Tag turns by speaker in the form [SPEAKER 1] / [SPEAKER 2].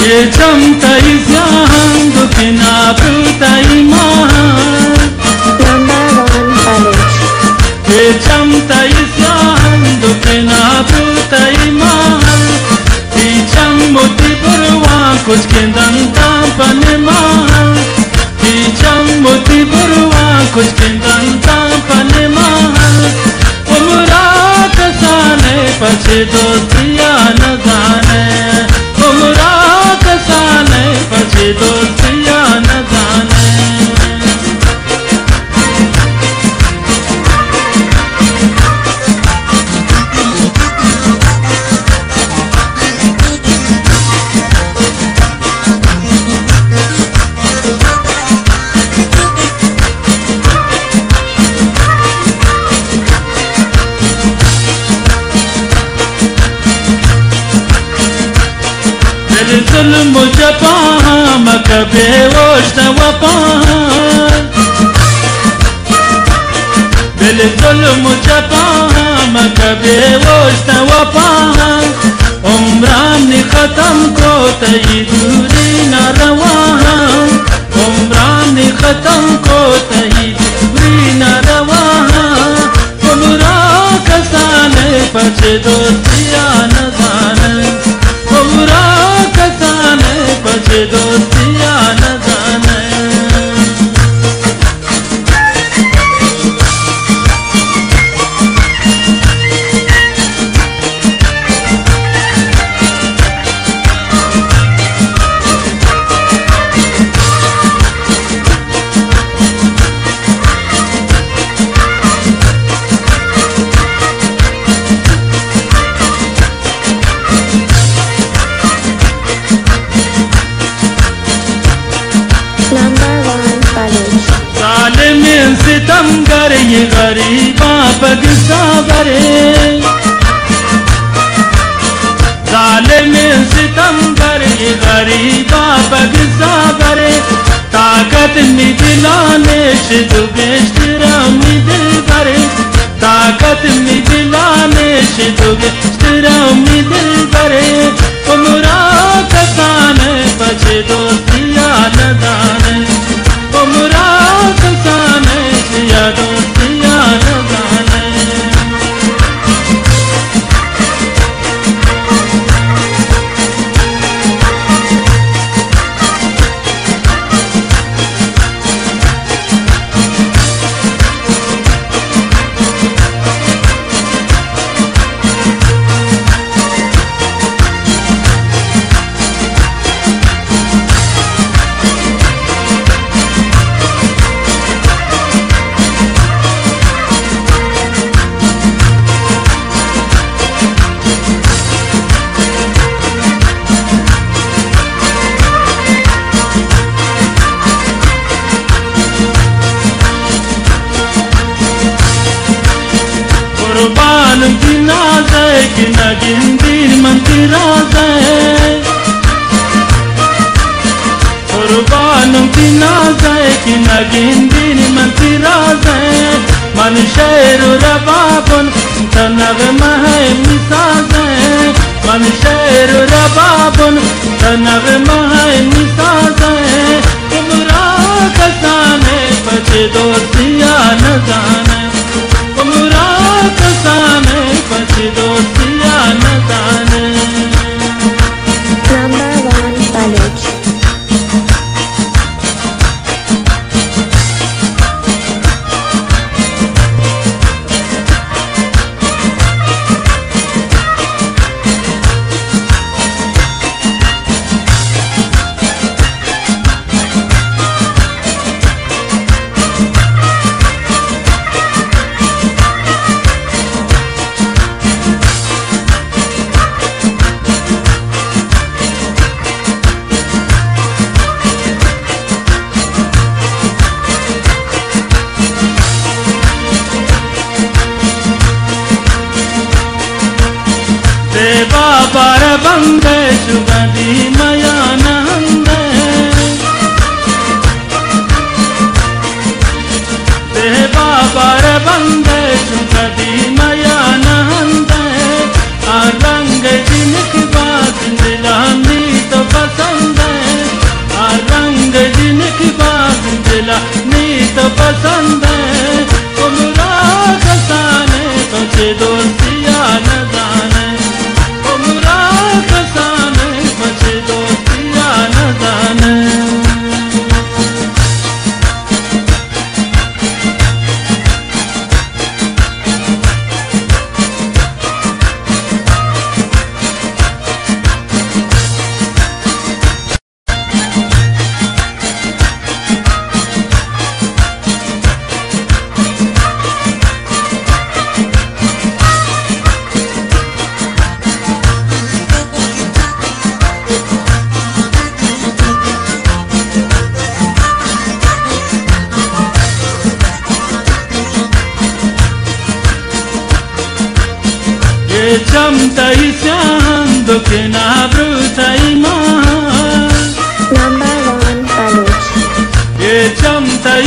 [SPEAKER 1] ये चमताई ध्यान दुखना भूताई महान ये चमताई ध्यान दुखना भूताई महान चम मोती बुरवा कुछ के दंता पने महान चम मोती बुरवा कुछ के दंता पने महान उमरा कसाने पछे दोस्तिया न जाने उमरा कसाने पछे दोस्तिया न जाने जुल्म जपा मकबे वोष्ट वपान दिल जुल्म जपा मकबे वोष्ट वपान उम्रान खत्म को तई दूरी न रवान उम्रान खत्म को तई दूरी न रवान उमरा कसाने पछे दोस्तिया न जाने उमरा कसाने पछे दोस्तिया न जाने सितम कर ये गरीबा पगसा बरे जालिम सितम कर ये गरीबा पगसा बरे ताकत मिदिलाने शिदुगेश्तरा मिदिल बरे ताकत मिदिलाने शिदुगेश्तरा मिदिल बरे उमरा कसाने पछे दोस्तिया न जाने उमरा कसाने या दोस्तिया न जाने कुर्बान की नाज़े कि नगिन दीर मंतिराज़े कुर्बान की नाज़े कि नगिन दीर मंतिराज़े मन शेर रबाबन तनग़मा है मिसाज़े मन शेर रबाबन तनग़मा है मिसाज़े उमरा कसाने पछे दोस्तिया न जाने उमरा कसाने पछे दोस्तिया न जाने बाबार बंदे जुगदी मयान हंदे दे बाबार बंदे जुगदी मयान दोस्तिया न जाने उम्रा फसाने बचे दोस्तिया न जाने। Chamtai siando que na bruta iman
[SPEAKER 2] Number 1 Tanuj.
[SPEAKER 1] Chamtai